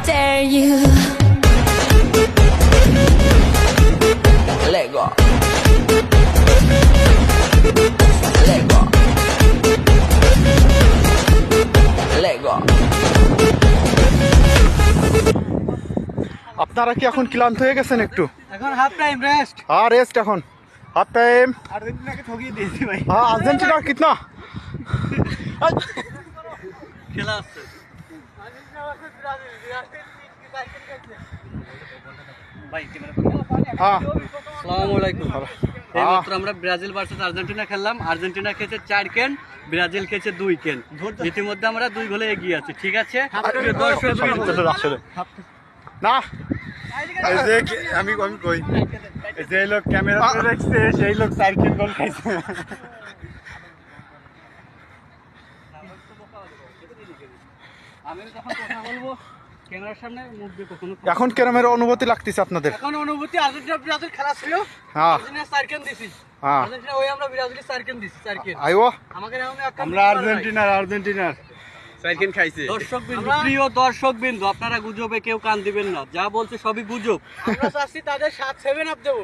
dare you. Let go. Let go. Let go. আপনারা কি এখন ক্লান্ত হয়ে গেছেন একটু? এখন হাফ টাইম রেস্ট। হ্যাঁ রেস্ট এখন হাফ টাইম। আর্জেন্টিনাকে ঠকিয়ে দিয়েছি ভাই। হ্যাঁ আর্জেন্টিনা কিতনা খেলা আছে। ভাই হ্যাঁ আসসালামু আলাইকুম। এইমাত্র আমরা ব্রাজিল ভার্সেস আর্জেন্টিনা খেললাম। আর্জেন্টিনা খেয়েছে 4 কেন, ব্রাজিল খেয়েছে 2 কেন। ইতিমধ্যে আমরা 2 গোলে এগিয়ে আছি। ঠিক আছে না এই যে আমি কই এই যে লোক ক্যামেরা ধরে রাখছে সেই লোক 4 কিল গোল খাইছে। আমি যখন কথা বলবো ক্যামেরার সামনে মুখ দিয়ে কখনো এখন কেরমের অনুভূতি লাগতেছে আপনাদের? এখন অনুভূতি আর্জেন্টিনা ব্রাজিল খেলা ছিল। হ্যাঁ আর্জেন্টিনা 4 কেন দিছি। হ্যাঁ আর্জেন্টিনা ওই আমরা ব্রাজিলে 4 কেন দিছি 4 কেন। আইও আমাদের আমরা আর্জেন্টিনার 4 কিল খাইছে। প্রিয় দর্শক বিন্দু, আপনারা গুজবে কেউ কান দিবেন না। যা বলছে সবই গুজব। আমরা চাচ্ছি তাদের 7-7 আপ দেবো।